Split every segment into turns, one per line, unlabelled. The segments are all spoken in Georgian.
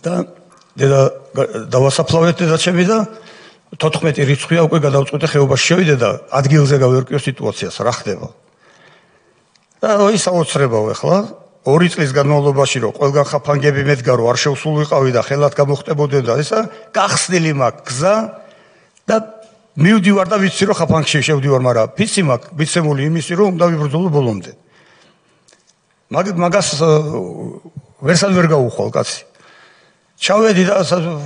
და დედა დავასაფლავეთ დედა ჩემი და 14 რიცხვია უკვე გადავწყვიტე ხეობაში შევიდე და ადგილზე გავერკვიო სიტუაციას რა ხდება. და ისაოცრებავ ახლა 2 წლის განმავლობაში რომ ყველგან ხაფანგები მედგა რომ არ შევსულიყავი და ხელად გამოხტებოდნენ და ისა გახსნილი მაქვს გზა და მივდივარ და ვიცი რომ ხაფანგში შევდივარ, მაგრამ ფიცი მაქვს მიცემული იმისი რომ უნდა ვიბრძოლო ბოლომდე. მაგას ვერსად ვერ გაუხვალ კაცი. ჩავედი და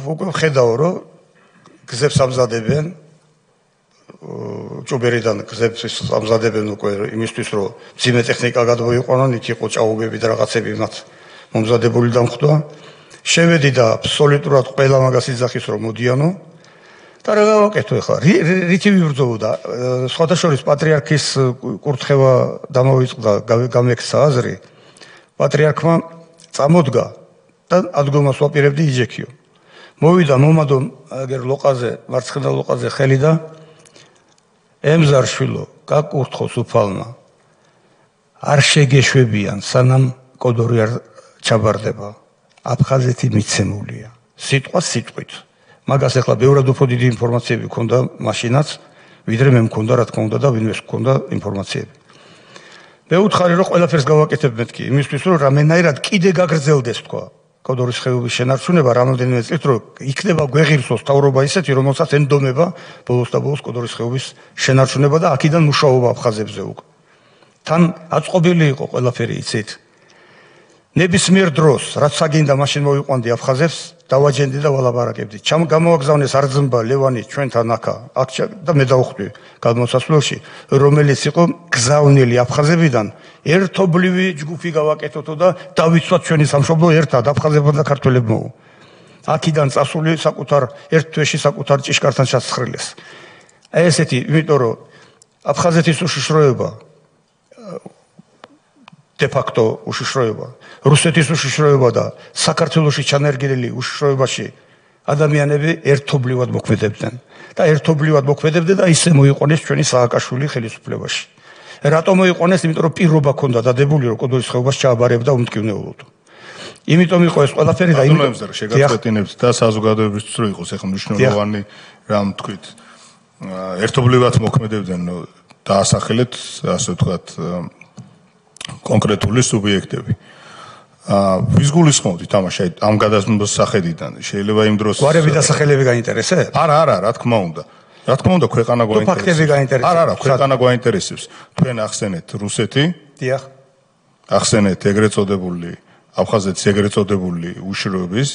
უკვე ხედავ რომ გზებს ამზადებენ ჭუბერიდან გზებს ამზადებენ უკვე იმისთვის რომ ძიმე ტექნიკა გადმოიყვანონ, იქ იყო ჭაობები და რაღაცები მათ მომზადებული დამხვდა. შევედი და აბსოლუტურად ყველა მაგას იძახის რომ მოდიანო და რა გავაკეთო ახლა რითი ვიბრძოლო და სხვადასხვა პატრიარქის კურთხევა დამოვიწყდა გამექცა აზრი პატრიარქმა წამოდგა და ადგომას ვაპირებდი იჯექიო. მოვიდა მომადო აგერ ლოყაზე, მარცხენა ლოყაზე ხელი და ემზარშვილო, გაკურთხოს უფალმა. არ შეგეშვებიან, სანამ კოდორი არ ჩაბარდება. აფხაზეთი მიცემულია. სიტყვა სიტყვით. მაგას ახლა ბევრად უფრო დიდი ინფორმაციები ქონდა მაშინაც, ვიდრე მე მქონდა, რა თქმა უნდა და ვინმეს მქონდა ინფორმაციები. მე უთხარი რომ ყველაფერს გავაკეთებ მეთქი, იმისთვის რომ რამენაირად კიდე გაგრძელდეს თქვა. კოდორის ხეობის შენარჩუნება რამოდენიმე წლით რომ იქნება გვეღირსოს თავრობა ისეთი რომელსაც ენდომება ბოლოს და ბოლოს კოდორის ხეობის შენარჩუნება და აქედან მუშაობა აფხაზებზე უკვე. თან აწყობილი იყო ყველაფერი იცით. ნებისმიერ დროს რაც საგინდა მაშინ მოვიყვანდი აფხაზებს დავაჯენდი და ვალაპარაკებდი. გამოვაგზავნეს არძმბა ლევანი ჩვენთან აქა და მე დავხვდი გადმოსასვლელში რომელიც იყო გზავნილი აფხაზებიდან ერთობლივი ჯგუფი გავაკეთოთო და დავიცვათ ჩვენი სამშობლო ერთად აფხაზებმა და ქართველებმა. აქედან წასული საკუთარ ერთ თვეში საკუთარ ჭიშკართან ჩასცხრილეს. აი ესეთი, იმიტომ რომ აფხაზეთის უშიშროება დე-ფაქტო უშიშროება, რუსეთის უშიშროება და საქართველოში ჩანერგილი უშიშროებაში ადამიანები ერთობლივად მოქმედებდნენ და ერთობლივად მოქმედებდნენ და ისე მოიყვანეს ჩვენი სააკაშვილი ხელისუფლებაში. რატომ მოიყვანეს? იმიტომ რომ პირობა ჰქონდა დადებული რომ კოდორის ხეობას ჩააბარებდა უმტკივნეულოდ. იმიტომ იყო ეს ყველაფერი და
იმით შეგაწყვეტინებთ და საზოგადოებისთვის რომ იყოს ახლა მნიშვნელოვანი რამ თქვით. ერთობლივად მოქმედებდნენ დაასახელეთ ასე ვთქვათ კონკრეტული სუბიექტები. ვის გულისხმობთ თამაში ამ გადასმის სახედიდან? შეიძლება იმ დროს
გვარები და სახელები გაინტერესებს?
არა, რა თქმა უნდა. რა თქმა უნდა, ქვეყანა გვაინტერესებს.
ფაქტები გაინტერესებს.
არა, ქვეყანა გვაინტერესებს. თქვენ ახსენეთ რუსეთი.
დიახ.
ახსენეთ ეგრეთ წოდებული აფხაზეთის ეგრეთ წოდებული უშიშროების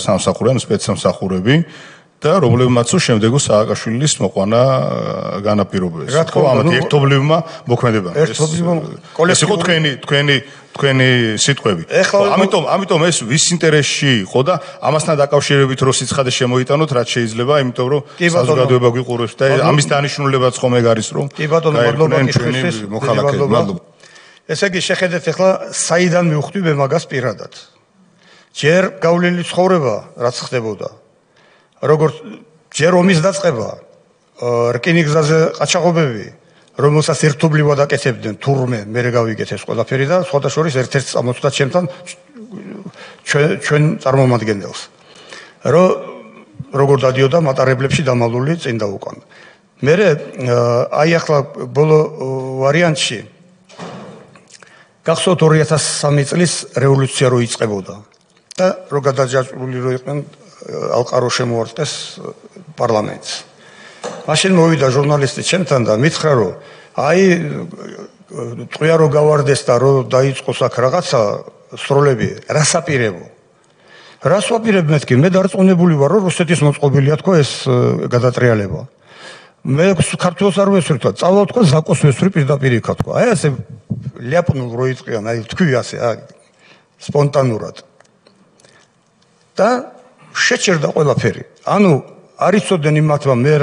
სამსახურები, სპეცსამსახურები და რომლებმაც შემდეგო სააკაშვილის მოყვანა განაპირობეს.
რა თქმა უნდა,
ერთობლივმა მოქმედებამ. ეს იყო თქვენი სიტყვები. ამიტომ ეს ვის ინტერესში იყო და ამასთან დაკავშირებით რო სიცხადე შემოიტანოთ, რაც შეიძლება, იმიტომ რომ საზოგადოება გვიყურებს და ამის დანიშნულებაც ხომ ეგ არის, რომ
კი ბატონო, მადლობა ქრისტეს მოხალხედ. მადლობა. ესე იგი შეხედეთ ახლა საიდან მივხვდი მე მაგას პირადად. ჯერ გავლილი ცხოვრება რაც ხდებოდა. როგორც ჯერ ომის დაწყება, რკინიგზაზე ყაჩაღობები, რომელსაც ერთობლივად აკეთებდნენ თურმე, მე გავიგეთ ეს ყველაფერი და სხვადასხვა ერთ-ერთ წამოწდა ჩემთან ჩვენ წარმომადგენელს. როგორ დადიოდა მატარებლებში დამალული წინ და უკან. მე აი ახლა ბოლო ვარიანტში გახსოვთ 2003 წლის რევოლუცია რო იწყებოდა და რო გადაჯაჭვული რო იყვნენ ალყარო შემოარტყეს პარლამენტს. მაშინ მოვიდა ჟურნალისტი ჩემთან და მითხრა რომ აი ტყვია რო გავარდეს და რო დაიწყოს აქ რაღაცა სროლები, რას აპირებო? რას ვაპირებ მეთქი? მე დარწმუნებული ვარ რომ რუსეთის მოწყობილია თქვა ეს გადატრიალება. მე ქართველს არ ვესვრით, წავალ თქვა ზაკოს ვესვრი პირდაპირ იქა თქვა. აი ასე ლიაპნულ რო იწყიან, აი თქვი ასე, სპონტანურად. და შეჭერდა ყველაფერი. ანუ არ იცოდნენ იმათმა მე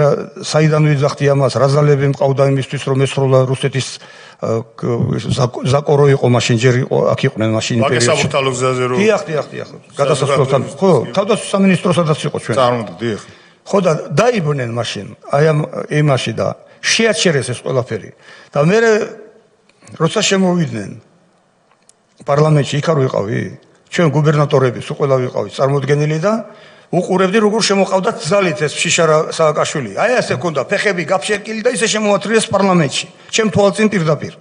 საიდან ვიძახდი ამას, რა ზალები მყავდა იმისთვის რომ ესროლა რუსეთის ზაკო რო იყო მაშინ ჯერ იყო აქ იყვნენ მაშინ
იმპერიაში. მაგ საბურთალო გზაზე რო
დიახ. გადასასვლელთან. ხო, თავდაცვის სამინისტროსადაც იყო ჩვენ.
წარმოვიდგინე, დიახ.
ხო და დაიბნენ მაშინ აი ამ იმაში და შეაჩერეს ეს ყველაფერი. და მე როცა შემოვიდნენ პარლამენტში იქ არ ვიყავი, ჩვენ გუბერნატორების უყველა ვიყავით წარმოდგენილი და უყურებდი როგორ შემოყავდათ ძალით ეს შიშარა სააკაშვილი. აი ასე ქონდა ფეხები გაფშეკილი და ისე შემოათრიეს პარლამენტში. ჩემ თვალწინ პირდაპირ.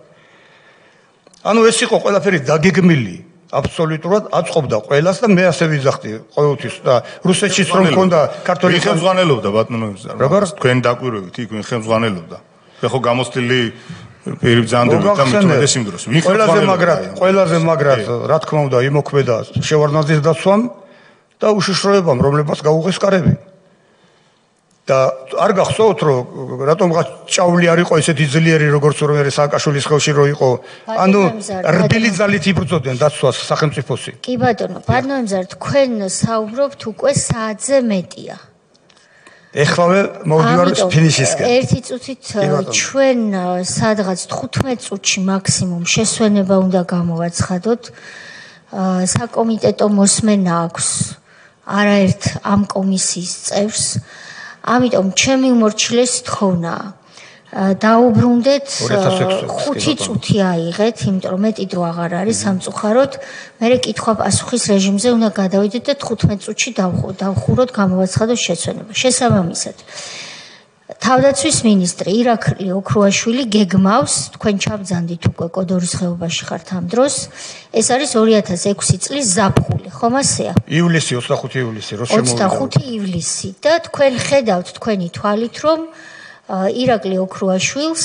ანუ ეს იყო ყველაფერი დაგეგმილი. აბსოლუტურად აწყობდა ყველას და მე ასე ვიძახდი ყოველთვის და რუსეთშიც რომ მქონდა ქართული
ხელმძღვანელობდა ბატონო თქვენ დაკვირვებით იქ ვინ ხელმძღვანელობდა ხო გამოსტილი პირი ბრძანდებით და მithumedes იმ დროს ვინ
ყველაზე მაგრად რა თქმა უნდა იმოქმედა შევარდნაძის დაცვამ და უშიშროებამ რომლებსაც გაუღეს კარები და არ გახსოვთ რომ რატომღაც ჭავლი არ იყო ესეთი ძლიერი როგორც რომ ეს სააკაშვილის ხელში რო იყო ანუ რბილი ძალით იბრძოდნენ დაცვას სახელმწიფოსი
კი ბატონო ბატონო თქვენ საუბრობთ უკვე საათზე მეტია
ეხლავე მოვდივარ ფინიშისკენ
ერთი წუთით ჩვენ სადღაც 15 წუთში მაქსიმუმ შესვენება უნდა გამოვაცხადოთ საკომიტეტო მოსმენა აქვს არაერთ ამ კომისიის წევრს ამიტომ ჩემი უმორჩილეს თხოვნაა დაუბრუნდეთ 5 წუთი აიღეთ იმიტომ რომ მეტი დრო აღარ არის სამწუხაროდ მე კითხვა-პასუხის რეჟიმზე უნდა გადავიდეთ და 15 წუთში დავხუროთ გამოვაცხადოთ შეცვენება შესაბამისად თავდაცვის მინისტრი ირაკლი ოქრუაშვილი გეგმავს თქვენ ჩაბძანდით უკვე კოდორის ხეობაში ხართ ამ დროს ეს არის 2006 წლის ზაფხული ხომ ასეა
ივლისი 25 ივლისი რო შემოვიდა
25 ივლისი და თქვენ ხედავთ თქვენი თვალით რომ ირაკლი ოქრუაშვილს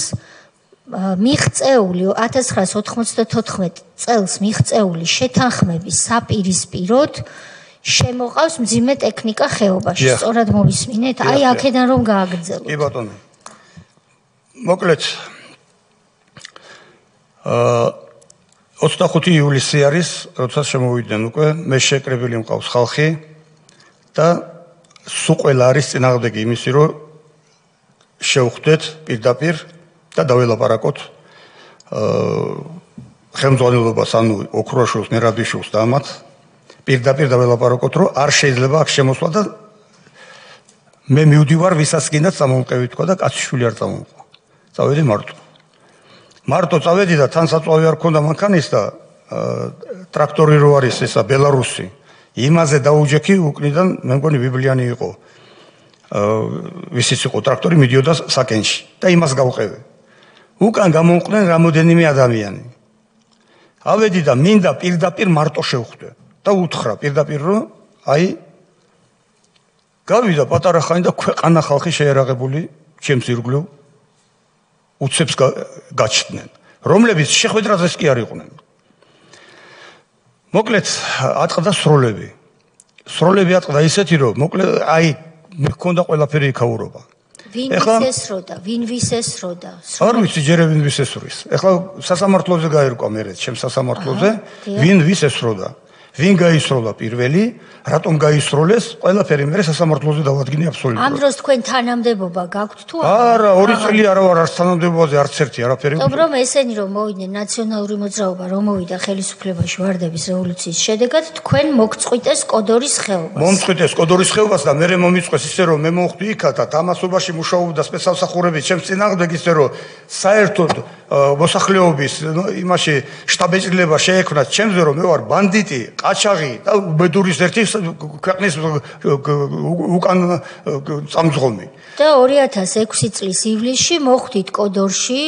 მიღწეული 1994 წელს მიღწეული შეთანხმების საპირისპიროდ შემოყავს მძიმე ტექნიკა ხეობაში სწორად მოვისმინეთ აი აქედან რომ გააგრძელოთ
კი ბატონო მოკლედ 25 ივლისი არის როცა შემოვიდნენ უკვე მე შეკრებილი მყავს ხალხი და სულ ყველა არის წინააღმდეგი იმისი რომ შევხვდეთ პირდაპირ და დაველაპარაკოთ ხელმძღვანელობას ანუ ოქრუაშვილს მერაბიშვილს და ამათ პირდაპირ დაველაპარაკოთ რომ არ შეიძლება აქ შემოსვლა და მე მივდივარ ვისაც კიდაც წამომყევი თქვა და კაციშვილი არ წამომყვა წავედი მარტო წავედი და თან საწვავი არ ქონდა მანქანის და ტრაქტორი რო არის ესა ბელარუსი იმაზე დაუჯექი უკნიდან მე მგონი ბიბლიანი იყო ვისიც იყო ტრაქტორი მიდიოდა საკენში და იმას გავყევე უკან გამომყვნენ რამოდენიმე ადამიანი ავედი და მინდა პირდაპირ მარტო შევხვდე და უთხრა პირდაპირ რომ აი გავიდა პატარა ხანი და ქვეყანა ხალხი შეერაღებული ჩემს ირგვლივ უცებს გაჩნდნენ რომლებიც შეხვედრაზეც კი არ იყვნენ მოკლედ ატყდა სროლები ატყდა ისეთი რომ მოკლედ აი მე მქონდა ყველაფერი იქაურობა
ვინ ვის ესროდა
არ ვიცი ჯერ ვინ ვის ესრვის ეხლა სასამართლოზე გაერკვა მე ჩემ სასამართლოზე ვინ ვის ესროდა ვინ გაისროლა პირველი რატომ გაისროლეს ყველაფერი მე სასამართლოზე დავადგინე აბსოლუტურად
ამ დროს თქვენ თანამდებობა გაქვთ თუ
არა 2 წელი არა ვარ არც თანამდებობაზე არც ერთი არაფერი
თუმცა რომ ესენი რომ მოვიდნენ ნაციონალური მოძრაობა რომ მოვიდა ხელისუფლებაში ვარდების რევოლუციის შედეგად თქვენ მოგწყვიტეს კოდორის ხეობას
მომწყვიტეს კოდორის ხეობას და მე მომიწყვეს ისე რომ მე მოვხვდი იქა და დამასობაში მუშაობდა სპეცსამსახურები ჩემს წინააღმდეგ ისე რომ საერთოდ მოსახლეობის იმაში შტაბ-ეჭრილება შეექმნათ ჩემზე რომ მე ვარ ბანდიტი ყაჩაღი და უბედურის ერთი ქვეყნის უკან წამძღომი
და 2006 წლის ივლისში მოხვდით კოდორში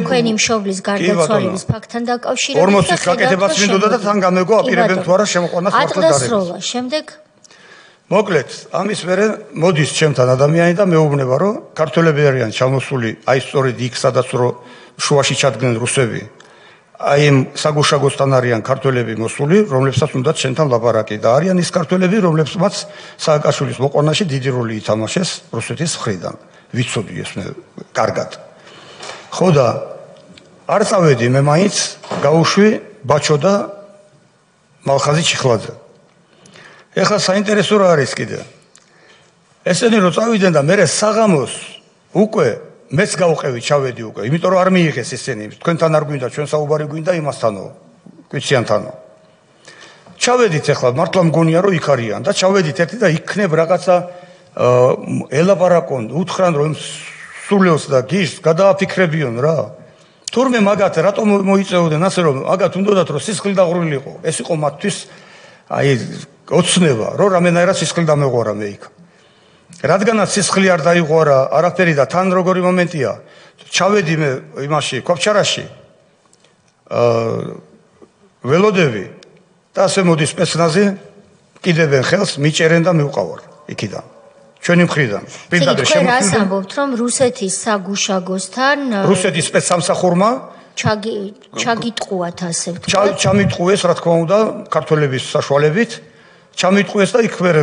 თქვენი მშობლის გარდაცვალების ფაქტთან დაკავშირებით
40-ის გაკეთებას მინდოდა და თან გამეგო აპირებენ თუ არა შემოყვანას
მართლდარება შემდეგ
მოკლედ ამის მერე მოდის ჩემთან ადამიანი და მეუბნება რომ ქართველები არიან ჩამოსული აი სწორედ იქ სადაც რომ შუაში ჩადგნენ რუსები აი ამ საგუშაგოსთან არიან ქართველები მოსული, რომლებსაც უნდათ შენთან ლაპარაკი და არიან ის ქართველები, რომლებსაც სააკაშვილის მოყვანაში დიდი როლი ითამაშეს რუსეთის მხრიდან. ვიცოდი ეს მე კარგად. ხო და არ წავედი მე მაინც გაუშვი ბაჩო და მალხაზი ჩიხლაძე. ეხლა საინტერესო რა არის კიდე. ესენი რო წავიდნენ და მე საღამოს უკვე მეც გავყევი ჩავედი უკვე იმიტომ რომ არ მიიღეს ესენი თქვენთან არ გვინდა ჩვენ საუბარი გვინდა იმასთანო კვიციანთანო ჩავედით ახლა მართლა მგონია რომ იქ არიან და ჩავედით ერთი და იქნებ რაღაცა ელაპარაკონ უთხრან რომ სულელს და გიშს გადააფიქრებიონ რა თურმე მაგათ რატომ მოიწეოდნენ ასე რომ მაგათ უნდათ რომ სისხლი დაღრილიყო ეს იყო მათთვის აი ოცნება რომ რამენაირად სისხლი დამეღვარა მე იქ რადგანაც სისხლი არ დაიღვარა არაფერი და თან როგორი მომენტია ჩავედი მე იმაში კოპჩარაში ველოდები და ასე მოდი სპეცნაზი კიდევენ ხელს მიჭერენ და მივყავარ იქიდან ჩვენი მხრიდან პირდაპირ
შემოგვიყვება რას ამბობთ რომ რუსეთის საგუშაგოსთან
რუსეთის სპეცსამსახურმა
ჩაგიტყუათ ასე ვთქვათ
ჩამიტყუეს რა თქმა უნდა ქართველების საშუალებით ჩამიტყუეს და იქ ვერ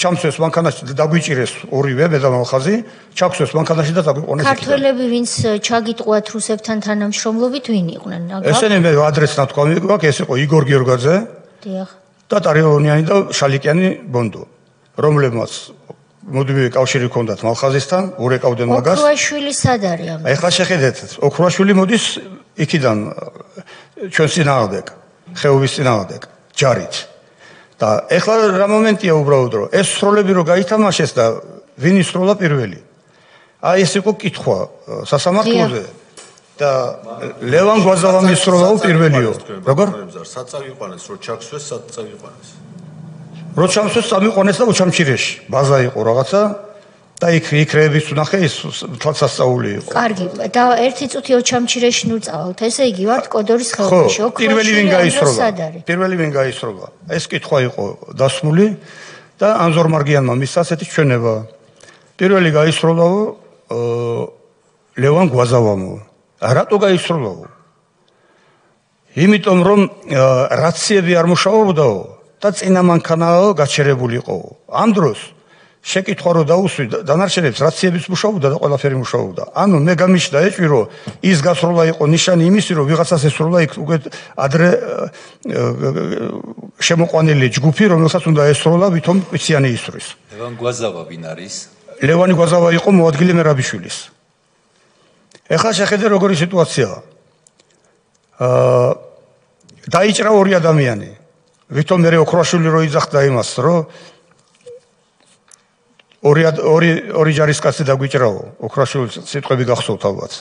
ჩამწეს მანქანაში დაგვიჭირეს ორივე მე და მალხაზი ჩაგვწეს მანქანაში და დაგვიყონეს
ქართველები ვინც ჩაგიტყუათ რუსებთან თანამშრომლობით ვინ იყვნენ
ესენი მე ადრესს ნათქვამი გვაქვს ეს იყო იგორ გიორგაძე
დიახ
და ტარიონიანი და შალიკიანი ბონდო რომლებმაც მოდივე კავშირი ჰქონდათ მალხაზისთან ურეკავდნენ მაგას
ოქრუაშვილი სად არის ამ
ეხლა შეხედეთ ოქრუაშვილი მოდის იქიდან ჩვენს წინააღმდეგ ხეობის წინააღმდეგ ჯარით და ეხლა რა მომენტია უბრალოდ რომ ეს სროლები რო გაითამაშეს და ვინ ისროლა პირველი აი ეს იყო კითხვა სასამართლოზე და ლევან გვაზავამ ისროლა პირველიო როგორ
სად წავიყვანეს რო ჩაქსვეს სად წავიყვანეს
რო ჩამსვეს წავიყვანეს და უჩამჩირეში ბაზა იყო რაღაცა და იქ რეების უნახე ის თვალსასწაული იყო
კარგი და ერთი წუთი ოჩამჩირეში ნუ წავალთ ესე იგი ვართ კოდორის ხეობაში
პირველი ვინ გაისროლა ეს კითხვა იყო დასმული და ანზორ მარგიანმა მისცა ასეთი ჩვენება პირველი გაისროლაო ლევან გვაზავამო რატო გაისროლაო იმიტომ რომ რაციები არ მუშაობდაო და წინა მანქანაა გაჩერებულიყო ამ დროს შეკითხვა რო დაუსვი დანარჩენებს რაციების მუშაობდა და ყველაფერი მუშაობდა ანუ მე გამიშდა ეჭვი ის გასროლა იყო ნიშანი იმისი რომ ვიღაცას ესროლა იქ უკვე ადრე შემოყვანილი ჯგუფი რომელსაც უნდა ესროლა ვითომ პიციანი ისრვის
ლევან გვაზავა ვინ არის
ლევანი გვაზავა იყო მოადგილე მერაბიშვილის ეხლა შეხედე როგორი სიტუაციაა დაიჭრა ორი ადამიანი ვითომ მე ოქროაშვილი რო იძახდა იმას რომ ორი ჯარისკაცი დაგვიჭრაო ოქროაშვილის სიტყვები გახსოვთ ალბათ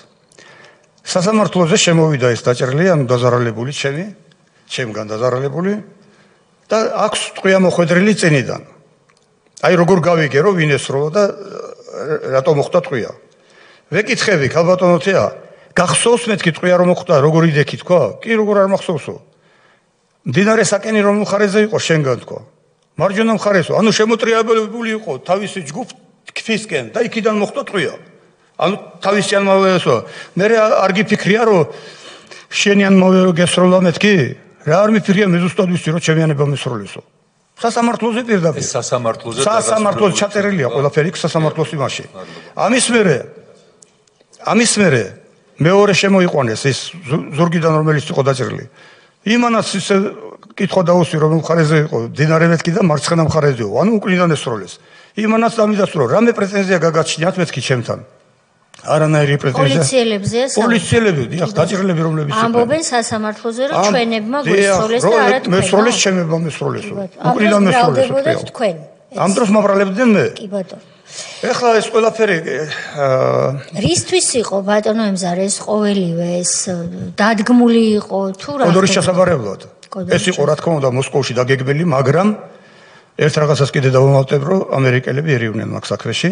სასამართლოზე შემოვიდა ეს დაჭრილი ანუ დაზარალებული ჩემგან დაზარალებული და აქვს ტყვია მოხვედრილი წინიდან აი როგორ გავიგე რომ ვინ ესროლა და რატო მოხდა ტყვია ვეკითხები ქალბატონოთია გახსოვს მეთქი ტყვია რომ მოხდა როგორ იდექი თქვა კი როგორ არ მახსოვსო მდინარე საკენი რომ მხარეზე იყო შენგან თქვა მარჯვენა მხარესო ანუ შემოტრიალებული იყო თავისი ჯგუფ ქფისკენ და იქიდან მოხდა ტყვია ანუ თავისიან მოვესო მე არ გიფიქრია რომ შენიან მოვერო გესროლა მეთქი რა არ მიფიქრია მე ზუსტად ვიცი რომ ჩემიანება მესროლისო სასამართლოზე პირდაპირ სასამართლოზე ჩაწერილია ყველაფერი სასამართლოს იმაში ამის მერე მეორე შემოიყვანეს ის ზურგიდან რომელიც იყო დაჭრილი იმანაც ისე კითხვა დაუსვი რომ მხარეზე იყო დინარე მეთქი და მარცხენა მხარეზეო ანუ უკრიდან ესროლეს იმანაც დამიდასტრო რამე პრეტენზია გაგაჩნიათ მეთქი ჩემთან არანაირი პრეტენზია პოლიციელები დიახ დაჭრილები რომლებიც
ამბობენ სასამართლოზე რომ ჩვენებმა გვესროლეს და არა თქვენ
მესროლეს ჩემებმა მესროლესო უკრიდან მესროლეს
თქვენ
ამ დროს მაბრალებდნენ მე
კი ბატონო
ეხლა ეს ყველაფერი
რისთვის იყო ბატონო ემზარ ეს ყოველივე ეს დადგმული იყო თუ რა
კოდორის ჩასაბარებლად ეს იყო რა თქმა უნდა მოსკოვში დაგეგმილი მაგრამ ერთ რაღაცას კიდე დავამატებ რომ ამერიკელები ერივნენ მაგ საქმეში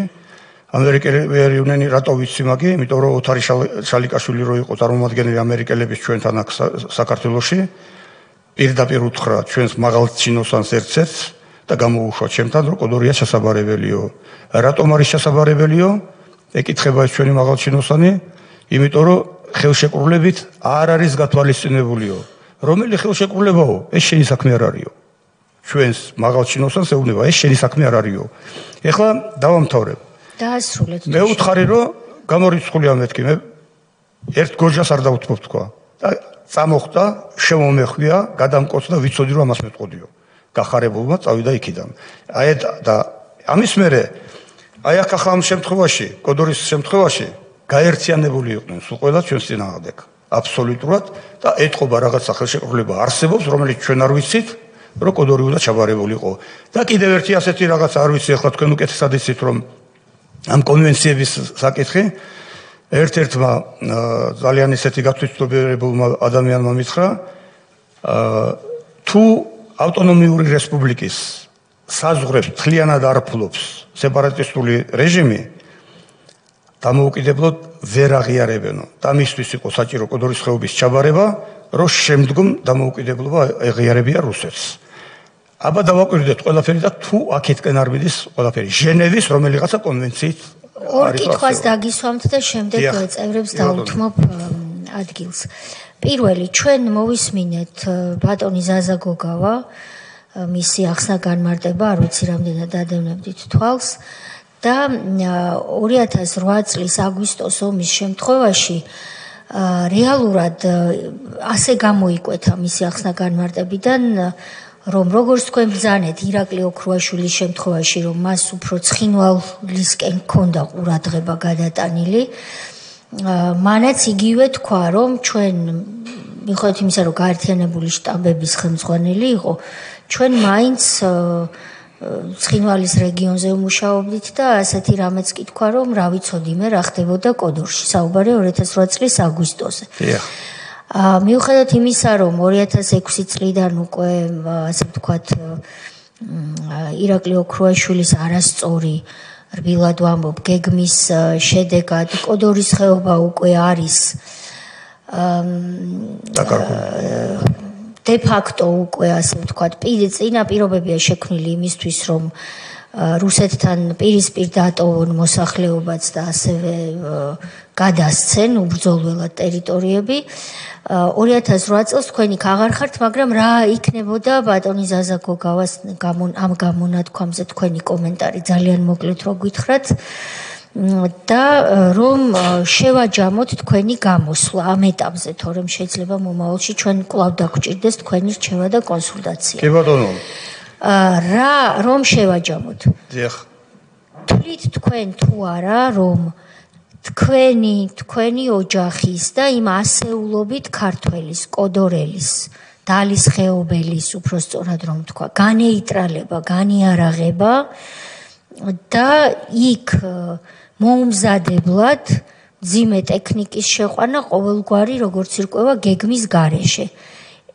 ამერიკელები ერივნენ რატო ვიცი მაგი იმიტომ რომ ოთარი შალიკაშვილი რო იყო წარმომადგენელი ამერიკელების ჩვენთან აქ საქართველოში პირდაპირ უთხრა ჩვენს მაღალ ჩინოსანს ერთ-ერთს და გამოუშვა ჩემთან რომ კოდორია ჩასაბარებელიო რატომ არის ჩასაბარებელიო ეკითხება ეს ჩვენი მაღალ ჩინოსანი იმიტომ რომ ხელშეკრულებით არ არის გათვალისწინებულიო რომელი ხელშეკრულებაო ეს შენი საქმე არ არისო ჩვენს მაღალ ჩინოსანს ეუბნება ეს შენი საქმე არ არისო ეხლა დავამთავრებ
დაასრულეთ
მე უთხარი რომ გამორიცხულია მეთქი მე ერთ გოჯას არ დავუთმობ თქვა და წამოხდა შემომეხვია გადამკოცდა ვიცოდი რომ ამას მეტყოდიო გახარებულმა წავიდა იქიდან აი და ამის მერე აი აქ ახლა ამ შემთხვევაში კოდორის შემთხვევაში გაერთიანებული იყვნენ სულ ყველა ჩვენს წინააღმდეგ აბსოლუტურად და ეთყობა რაღაცა ხელშეკრულება არსებობს რომელიც ჩვენ არ ვიცით რომ კოდორი უნდა ჩაბარებულიყო და კიდევ ერთი ასეთი რაღაც არ ვიცი ახლა თქვენ უკეთესად იცით რომ ამ კონვენციების საკითხი ერთ-ერთმა ძალიან ისეთი გათვითმფრინავებულმა ადამიანმა მითხრა, თუ ავტონომიური რესპუბლიკის საზღვრებს მთლიანად არ ფლობს სეპარატისტული რეჟიმი, დამოუკიდებლად ვერ აღიარებენო. და მისთვის იყო საჭირო კოდორის ხეობის ჩაბარება, რომ შემდგომ დამოუკიდებლობა ეღიარებია რუსეთს. აბა დავაკვირდეთ ყველაფერი და თუ აქეთკენ არ მიდის ყველაფერი ჟენევის რომელიღაცა კონვენციით
ორ კითხვას დაგისვამთ და შემდეგ წევრებს დაუთმობ ადგილს. პირველი, ჩვენ მოვისმინეთ ბატონი ზაზა გოგავა, მისი ახსნა განმარტება, არ ვიცი რამდენად დადევნებდით თვალს და 2008 წლის აგვისტოს ომის შემთხვევაში რეალურად ასე გამოიკვეთა მისი ახსნა განმარტებიდან, რომ როგორც თქვენ ბრძანეთ ირაკლი ოქრუაშვილის შემთხვევაში, რომ მას უფრო ცხინვალისკენ ჰქონდა ყურადღება გადატანილი, მანაც იგივე თქვა, რომ ჩვენ მიუხედავად იმისა, რომ გაერთიანებული შტაბების ხელმძღვანელი იყო, ჩვენ მაინც ცხინვალის რეგიონზე ვმუშაობდით და ასეთი რამეც კი თქვა, რომ რა ვიცოდი მე რა ხდებოდა კოდორში, საუბარი 2008 წლის აგვისტოზე. მიუხედავად იმისა, რომ 2006 წლიდან უკვე ასე ვთქვათ ირაკლი ოქრუაშვილის არასწორი რბილად ვამბობ გეგმის შედეგად კოდორის ხეობა უკვე არის de facto უკვე ასე ვთქვათ წინა პირობებია შექმნილი იმისთვის, რომ რუსეთთან პირისპირ დატოვონ მოსახლეობაც და ასევე გადასცენ უბრძოლველად ტერიტორიები. 2008 წელს თქვენ იქ აღარ ხართ, მაგრამ რა იქნებოდა ბატონი ზაზა გოგავას ამ გამონათქვამზე თქვენი კომენტარი ძალიან მოკლედ რო გითხრათ და რომ შევაჯამოთ თქვენი გამოსვლა ამ ეტაპზე, თორემ შეიძლება მომავალში ჩვენ კვლავ დაგვჭირდეს თქვენი რჩევა და კონსულტაცია.
კი ბატონო.
რომ შევაჯამოთ.
დიახ.
თვლით თქვენ თუ არა, რომ თქვენი ოჯახის და იმ ასეულობით ქართველის, კოდორელის, დალის ხეობელის, უფრო სწორად რომ თქვა, განეიტრალება, განიარაღება და იქ მოუმზადებლად ძიმე ტექნიკის შეყვანა ყოველგვარი როგორც ირკვევა გეგმის გარეშე.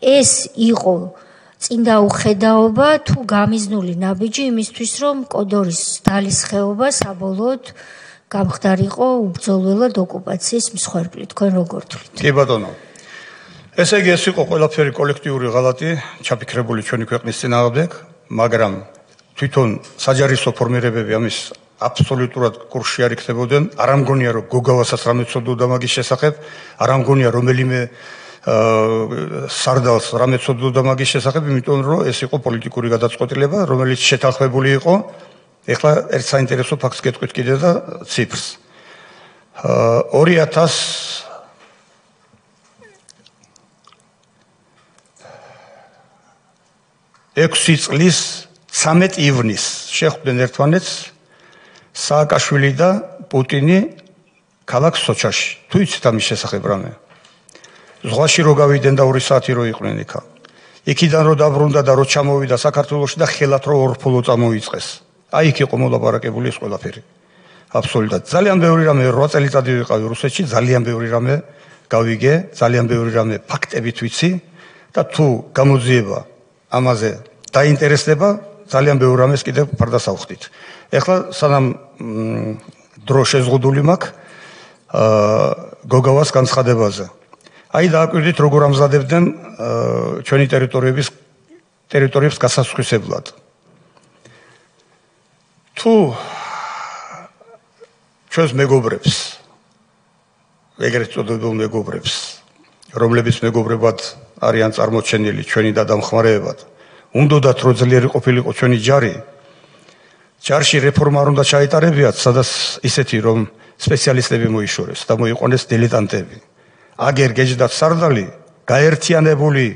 ეს იყო წინდა უხედაობა თუ გამიზნული ნაბიჯი იმისთვის, რომ კოდორის დალის ხეობა საბოლოოდ გამხდარიყო უბრძოლველად ოკუპაციის მსხვერპლი. თქვენ როგორ თვლით?
კი ბატონო. ესე იგი ეს იყო ყველაფერი კოლექტიური ღალატი, ჩაფიქრებული ჩვენი ქვეყნის წინააღმდეგ, მაგრამ თვითონ საჯარისო ფორმირებები ამის აბსოლუტურად კურსში არ იქნებოდნენ. არ ამგონია რომ გოგავასაც რამე ცოდოდა მაგის შესახებ, არ ამგონია რომელიმე სარდალს რამე ცოდოდა მაგის შესახებ, იმიტომ რომ ეს იყო პოლიტიკური გადაწყვეტილება, რომელიც შეთანხმებული იყო. ეხლა ერთ საინტერესო ფაქტს გეტყვით კიდე და ციფრს. 2006 წლის 13 ივნისს შეხვდნენ ერთმანეთს სააკაშვილი და პუტინი ქალაქ სოჩაში. თუ იცით ამის შესახებ რამე? ზღვაში რო გავიდნენ და 2 საათი რო იყვნენ იქა. იქიდან რო დაბრუნდა და რო ჩამოვიდა საქართველოში და ხელათ რო ორფოლო წამოიწყეს. აი იქ იყო მოლაპარაკებული ეს ყველაფერი. აბსოლუტურად. ძალიან ბევრი რამე 8 წელიწადი ვიყავი რუსეთში, ძალიან ბევრი რამე გავიგე, ძალიან ბევრი რამე ფაქტებით ვიცი და თუ გამოძიება ამაზე დაინტერესდება, ძალიან ბევრი რამეს კიდევ ფარდასავხდით. ეხლა სანამ დრო შეზღუდული მაქვს გოგავას განცხადებაზე. აი დააკვირდით როგორ ამზადებდნენ ჩვენი ტერიტორიების გასასხვისებლად. თუ ჩვენს მეგობრებს, ეგრეთ წოდებულ მეგობრებს, რომლებიც მეგობრებად არიან წარმოჩენილი ჩვენი დადამხმარეებად, უნდათ რომ ძლიერი ყოფილიყო ჩვენი ჯარი, ჯარში რეფორმა არ უნდა ჩაეტარებიათ, სადაც ისეთი რომ სპეციალისტები მოიშორეს და მოიყვანეს დილეტანტები. აგერ გეჯდათ სარდალი, გაერთიანებული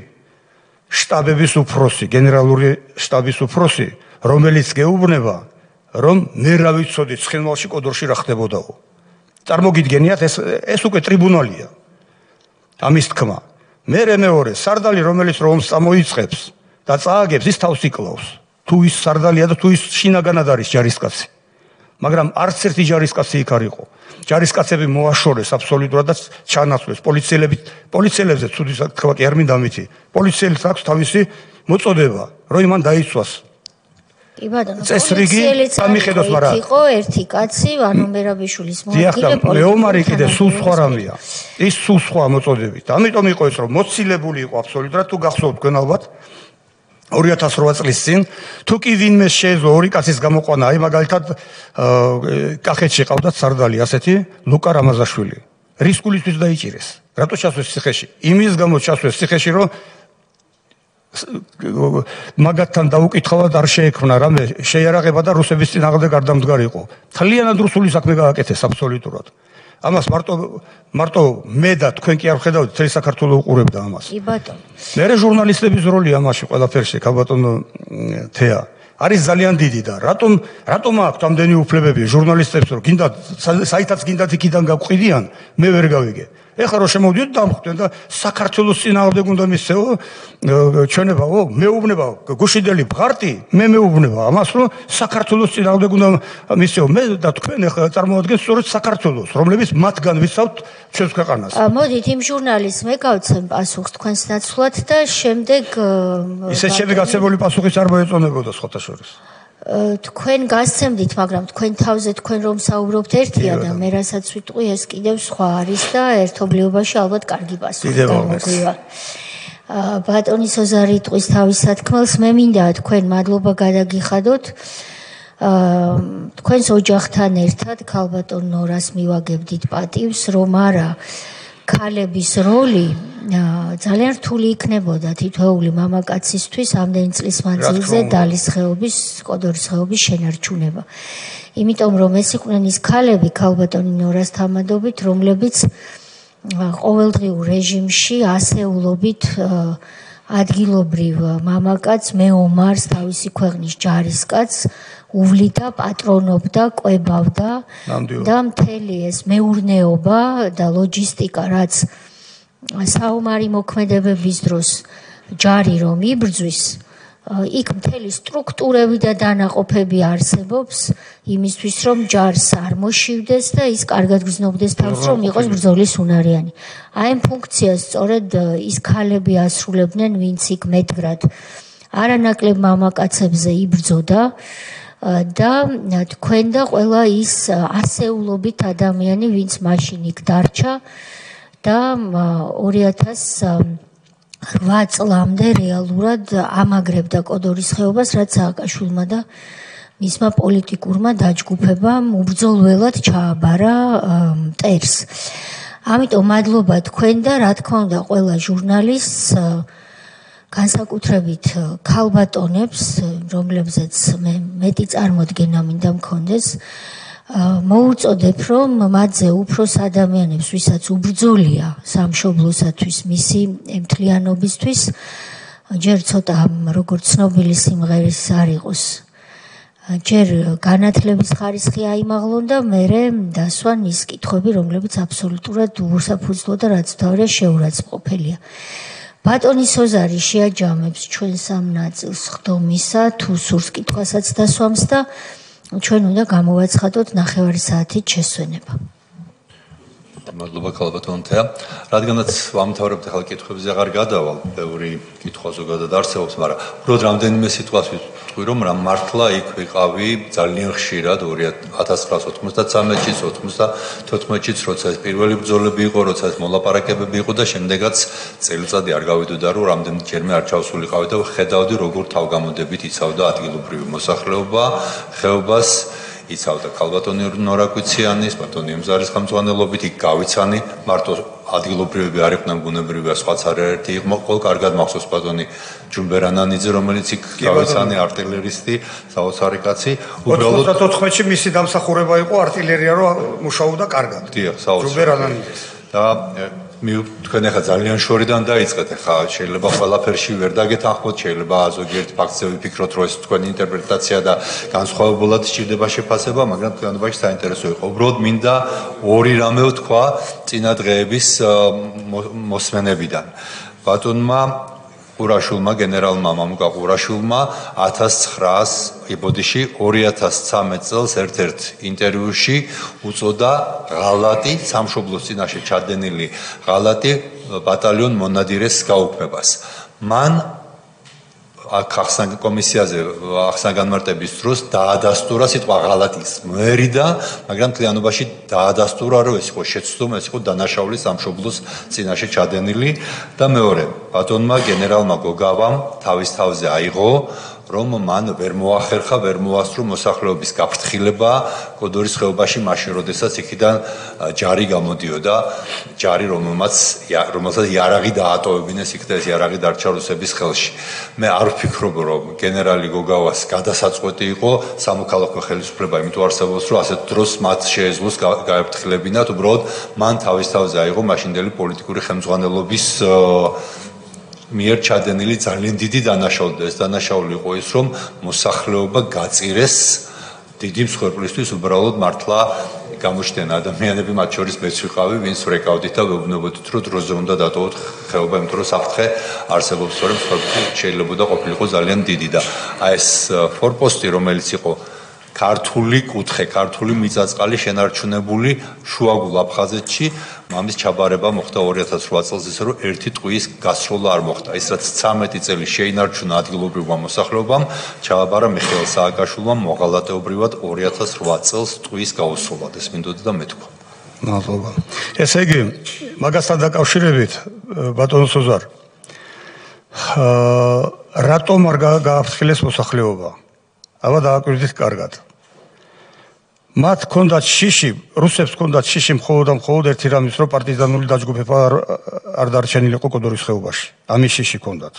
შტაბების უფროსი, გენერალური შტაბის უფროსი, რომელიც გეუბნება რომ მე რა ვიცოდი ცხინვალში კოდორში რა ხდებოდაო. წარმოგიდგენიათ ეს უკვე ტრიბუნალია. ამის თქმა. მერე მეორე სარდალი რომელიც რომს წამოიწყებს და წააგებს ის თავს იკლავს. თუ ის სარდალია და თუ ის შინაგანად არის ჯარისკაცი. მაგრამ არც ერთი ჯარისკაცი იქ არ იყო. ჯარისკაცები მოაშორეს აბსოლუტურად და ჩანაცვლეს პოლიციელებზე ცუდი თქვა კი არ მინდა მითი. პოლიციელს აქვს თავისი მოწოდება, რომ მან დაიცვას.
კი ბატონო, პოლიციელიც იყო ერთი კაცი, ანუ მერაბიშვილის მოადგილე პოლიციელი.
მეომარი კიდე სულ სხვა რამეა. ის სულ სხვა მოწოდებით. ამიტომ იყო ეს რომ მოცილებული იყო აბსოლუტურად თუ გახსოვთ თქვენ ალბათ 2008 წლის წინ თუ კი ვინმე შეეძლო ორი კაცის გამოყვანა, აი მაგალითად კახეთში ყავდათ სარდალი ასეთი ლუკა რამაზაშვილი. რისკულისთვის დაიჭირეს. რატო ჩასვეს ციხეში? იმის გამო ჩასვეს ციხეში, რომ მაგათთან დაუკითხავად არ შეექმნა რამე შეიარაღება და რუსების წინააღმდეგ არ დამდგარიყო. თლიანად რუსული საქმე გააკეთეს აბსოლუტურად. ამას მარტო მე და თქვენ კი არ ხედავთ, მთელი საქართველო უყურებდა ამას.
კი ბატონო.
მე ჟურნალისტების როლი ამაში ყველაფერში, ქალბატონო თეა, არის ძალიან დიდი და რატომ აქვს ამდენი უფლებები ჟურნალისტებს, რომ გინდა საითაც გინდათ იქიდან გავყიდიან, მე ვერ გავიგე. ეხლა რომ შემოვიდეთ დამხვდნენ და საქართველოს წინააღმდეგ უნდა მისცეო ჩვენებაო, მეუბნება გუშინდელი ბღარტი, მე მეუბნება ამას, რომ საქართველოს წინააღმდეგ უნდა მისცეო. მე და თქვენ ეხლა წარმოადგენთ სწორედ საქართველოს, რომლებიც მათგან ვიცავთ ჩვენს ქვეყანას.
მოდით იმ ჟურნალის მე გავცემ პასუხს თქვენს ნაცვლად და შემდეგ
ისე შემიგაცემული პასუხიც არ მოეწონებოდა სხვათა შორის.
თქვენ გასცემდით, მაგრამ თქვენ თავზე თქვენ რომ საუბრობთ ერთია და მე რასაც ვიტყვი ეს კიდევ სხვა არის და ერთობლიობაში ალბათ კარგი პასუხი გამოგვივა. ბატონი სოზარი იტყვის თავის სათქმელს, მე მინდა თქვენ მადლობა გადაგიხადოთ. თქვენს ოჯახთან ერთად ქალბატონ ნორას მივაგებდით პატივს, რომ არა ქალების როლი ძალიან რთული იქნებოდა თითოეული მამაკაცისთვის ამდენი წლის მანძილზე დალის ხეობის, კოდორის ხეობის შენარჩუნება. იმიტომ რომ ეს იყვნენ ის ქალები ქალბატონი ნორას თამადობით, რომლებიც ყოველდღიურ რეჟიმში ასეულობით ადგილობრივ მამაკაც, მეომარს, თავისი ქვეყნის ჯარისკაცს უვლიდა, პატრონობდა, კვებავდა და მთელი ეს მეურნეობა და ლოჯისტიკა, რაც საომარი მოქმედებების დროს ჯარი რომ იბრძვის, იქ მთელი სტრუქტურები და დანაყოფები არსებობს იმისთვის, რომ ჯარს არ მოშივდეს და ის კარგად გრძნობდეს თავს, რომ იყოს ბრძოლის უნარიანი. აი ამ ფუნქციას სწორედ ის ქალები ასრულებდნენ, ვინც იქ მეტგრად არანაკლებ მამაკაცებზე იბრძოდა და თქვენ და ყველა ის ასეულობით ადამიანი, ვინც მაშინ იქ დარჩა და 2008 წლამდე რეალურად ამაგრებდა კოდორის ხეობას, რაც სააკაშვილმა და მისმა პოლიტიკურმა დაჯგუფებამ უბრძოლველად ჩააბარა მტერს. ამიტომ მადლობა თქვენ და რა თქმა უნდა ყველა ჟურნალისტს, განსაკუთრებით ქალბატონებს, რომლებზეც მე მეტი წარმოდგენა მინდა მქონდეს, მოუწოდებ, რომ მათზე უფროს ადამიანებს, ვისაც უბრძოლია სამშობლოსათვის, მისი ემთლიანობისთვის, ჯერ ცოტა როგორც ცნობილი სიმღერის არ იყოს. ჯერ განათლების ხარისხი აიმაღლონ და მერე დასვან ის კითხვები, რომლებიც აბსოლუტურად უსაფუძვლო და რაც თავია შეურაცხმყოფელია. ბატონი სოზარი შეაჯამებს ჩვენს ამ ნაწილს ხდომისა, თუ სურს კითხვასაც დასვამს და ჩვენ უნდა გამოვაცხადოთ 9 საათით შესვენება.
მადლობა ქალბატონთია. რადგანაც ვამთავრებთ ახლა კითხვებზე აღარ გადავალ, ბევრი კითხვა ზოგადად არსებობს, მაგრამ უბრალოდ რამდენიმე სიტყვას ვიტყვი, რომ რა მართლა იქ ვიყავი ძალიან ხშირად 1993-ში, 94-ში, როცა ეს პირველი ბრძოლები იყო, როცა ეს მოლაპარაკებები იყო და შემდეგაც წელიწადი არ გავიდოდა, რომ რამდენჯერმე არ ჩავსულიყავი და ხედავდი, როგორ თავგამოდებით იცავდა ადგილობრივი მოსახლეობა ხეობას. იცავდა ქალბატონი ნორაკვიციანის, ბატონი ემზარის ხელმძღვანელობით, იქ გავიცანი, მარტო ადგილობრივები არ იყვნენ, ბუნებრივია, სხვაც არაერთი იყო, ყოველ კარგად მახსოვს ბატონი ჯუმბერანანიძე, რომელიც იქ გავიცანი არტილერისტი, საოცარი კაცი.
უბრალოდ 94-ში მისი დამსახურება იყო არტილერია, რომ მუშაობდა კარგად.
დიახ, საოცარი. და თქვენ ახლა ძალიან შორიდან დაიწყეთ, ახლა შეიძლება ყველაფერში ვერ დაგეთანხმოთ, შეიძლება ზოგიერთ ფაქტზე ვიფიქროთ, რომ ეს თქვენი ინტერპრეტაცია და განსხვავებულად სჭირდება შეფასება, მაგრამ თქვენობაში საინტერესო იყო. უბრალოდ მინდა ორი რამე ვთქვა წინა დღეების მოსმენებიდან. ბატონმა ყურაშულმა გენერალმა მამუკა ყურაშულმა 1900 იბოდიში 2013 წელს ერთ-ერთ ინტერვიუში უწოდა ღალატი სამშობლოს წინაშე ჩადენილი ღალატი ბატალიონ მონადირეს გაუქმებას. მან ახსნა კომისიაზე ახსნა-განმარტების დროს დაადასტურა სიტყვა ღალატის მერიდა, მაგრამ თლიანობაში დაადასტურა, რომ ეს იყო შეცდომა, ეს იყო დანაშაული სამშობლოს წინაშე ჩადენილი და მეორე, ბატონმა გენერალმა გოგავამ თავის თავზე აიღო, რომ მან ვერ მოახერხა, ვერ მოასწრო მოსახლეობის გაფრთხილება კოდორის ხეობაში მაშინ, როდესაც იქიდან ჯარი გამოდიოდა, ჯარი, რომელსაც იარაღი დაატოვებინეს იქ და ეს იარაღი დარჩა რუსების ხელში. მე არ ვფიქრობ, რომ გენერალი გოგავას გადასაწყვეტი იყო სამოქალაქო ხელისუფლება, იმიტომ არსებობს, რომ ასეთ დროს მათ შეეძლოს გაეფრთხილებინათ, უბრალოდ მან თავის თავზე აიღო მაშინდელი პოლიტიკური ხელმძღვანელობის მიერ ჩადენილი ძალიან დიდი დანაშაული და ეს დანაშაული იყო ის, რომ მოსახლეობა გაწირეს დიდი მსხვერპლისთვის უბრალოდ მართლა გამოჩნდნენ ადამიანები, მათ შორის მეც ვიყავი, ვინც ვრეკავდით და ვეუბნებოდით, რომ დროზე უნდა დატოვოთ ხეობა, იმიტომ რომ საფრთხე არსებობს, რომ მსხვერპლი შეიძლება ყოფილიყო ძალიან დიდი და ეს ფორპოსტი, რომელიც იყო ქართული კუთხე, ქართული მიწაწყალი შენარჩუნებული შუაგულ აფხაზეთში, მამის ჩაბარება მოხდა 2008 წელს, ისე რომ ერთი ტყუის გასროლა არ მოხდა. ის რაც 13 წელი შეინარჩუნა ადგილობრივმა მოსახლეობამ, ჩააბარა მიხეილ სააკაშვილმა მოღალატეობრივად 2008 წელს ტყუის გაუსროლად. ეს მინდოდა და მეთქვა.
მადლობა. ესე იგი, მაგასთან დაკავშირებით, ბატონო სოზარ, რატომ არ გააფრთხილეს მოსახლეობა? აბა დააკვირდით კარგად. მათ ჰქონდათ შიში, რუსებს ჰქონდათ შიში მხოლოდ ერთი რამის, რომ პარტიზანული დაჯგუფება არ დარჩენილიყო კოდორის ხეობაში. ამის შიში ჰქონდათ.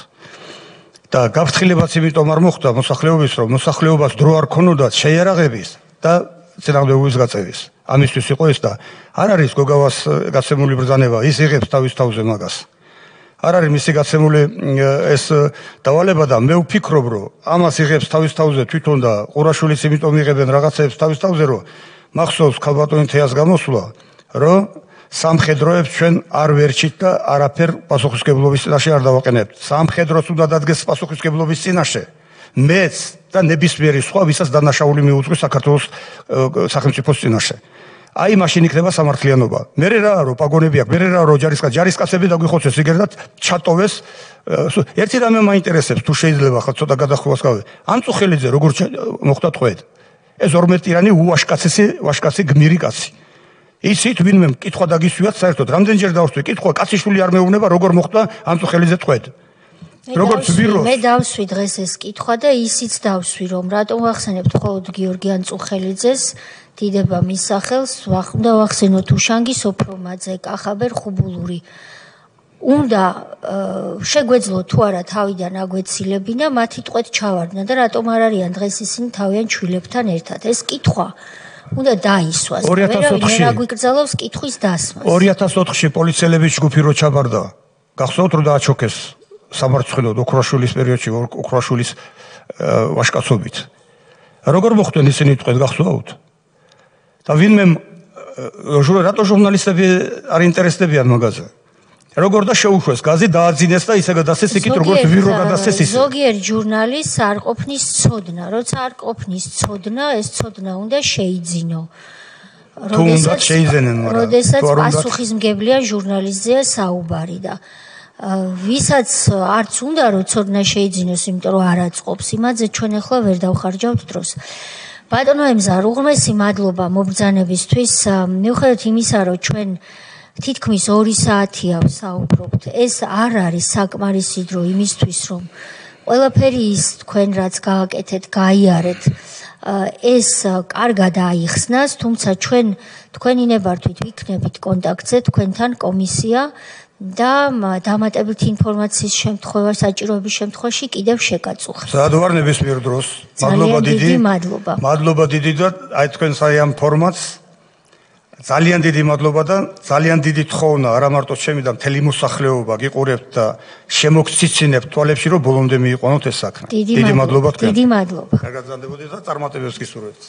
და გაფრთხილებაც იმიტომ არ მოხდა მოსახლეობის, რომ მოსახლეობას დრო არ ქონოდათ შეიარაღების და წინააღმდეგობის გაწევის. ამისთვის იყო ეს და არ არის გოგავას გაცემული ბრძანება, ის იღებს თავის თავზე მაგას. არ არის მისი გაცემული ეს დავალება და მე ვფიქრობ, რომ ამას იღებს თავის თავზე თვითონ და ყურაშვილიც იმიტომ იღებენ რაღაცებს თავის თავზე, რომ მახსოვს ქალბატონი თეას გამოსვლა, რომ სამხედროებს ჩვენ არ ვერჩით და არაფერ პასუხისმგებლობის წინაშე არ დავაყენებთ. სამხედროს უნდა დადგეს პასუხისმგებლობის წინაშე. მეც და ნებისმიერი სხვა, ვისაც დანაშაული მიუძღვის საქართველოს სახელმწიფოს წინაშე. აი მაშინ იქნება სამართლიანობა. მე რა რო პაგონები აქვს, მე რა რო ჯარისკაცები დაგვიხოცეს იგერდათ ჩატოვეს. ერთი რამე მაინტერესებს, თუ შეიძლება ხა ცოტა გადახვევას გავე. ამწუხელიძე როგორ მოხდა თქვენ? ეს 12-ტირანი ვაშკაცი გმირი კაცი. ისიც ვინმე კითხვა დაგისვიათ საერთოდ, რამდენჯერ დავსვი კითხვა, კაციშვილი არ მეუბნება როგორ მოხდა ამწუხელიძე თქვენ? როგორც ვიროს
მე დავსვი დღეს ეს კითხვა და ისიც დავსვი, რომ რატომ ვახსენებთ მხოლოდ გიორგი ანწუხელიძეს დიდება მის სახელს, უნდა ვახსენოთ უშანგი, სოფრომაძე, კახაბერ, ხუბულური. უნდა შეგვეძლოთ თუ არა თავიდან აგვეცილებინა, მათი ტყვეთ ჩავარდნა და რატომ არ არიან დღეს ისინი თავიანთ შვილებთან ერთად. ეს კითხვა უნდა დაისვას. ვერ აგვიკრძალავს კითხვის დასმას.
2004-ში პოლიციელების ჯგუფი რო ჩაბარდა, გახსოვთ რომ დააჩოქეს სამარცხვინოდ ოქროშვილის პერიოდში, ოქროშვილის ვაშკაცობით. როგორ მოხდნენ ისინი თქვენ გახსოვთ? და ვინმე რატო ჟურნალისტები არ ინტერესდებიან მაგაზე? როგორ და შეუშვეს გაზი დააძინეს და ისე გადასცეს იქით როგორც ვირო გადასცეს ისე.
ზოგიერთი ჟურნალის არ ყოფნის ცოდნა, როცა არ ყოფნის ცოდნა, ეს ცოდნა უნდა შეიძინო.
თუ უნდა შეიძენენ, მაგრამ
როდესაც პასუხისმგებლია ჟურნალისტია საუბარი და ვისაც არც უნდა რომ ცოდნა შეიძინოს, იმიტომ რომ არ აწყობს, იმაზე ჩვენ ახლა ვერ დავხარჯავთ დროს. ბატონო ემზარ, უღრმესი მადლობა მობრძანებისთვის. მიუხედავად იმისა, რომ ჩვენ თითქმის 2 საათია ვსაუბრობთ, ეს არ არის საკმარისი დრო იმისთვის, რომ ყველაფერი ის თქვენ რაც გააკეთეთ, გაიარეთ, ეს კარგად აიხსნას, თუმცა ჩვენ თქვენი ნებართვით ვიქნებით კონტაქტზე თქვენთან კომისია და დამატებითი ინფორმაციის შემთხვევა, საჭიროების შემთხვევაში კიდევ შეგაწუხებთ.
სად ვარ ნებისმიერ დროს.
მადლობა დიდი.
მადლობა დიდი და აი თქვენს აი ამ ფორმატს ძალიან დიდი მადლობა და ძალიან დიდი თხოვნა, არა მარტო ჩემი და მთელი მოსახლეობა გიყურებთ და შემოგციცინებთ თვალებში, რომ ბოლომდე მიიყვანოთ ეს საქმე.
დიდი მადლობა თქვენ. დიდი მადლობა.
კარგად გრძანდებოდეთ და წარმატებებს გისურვებთ.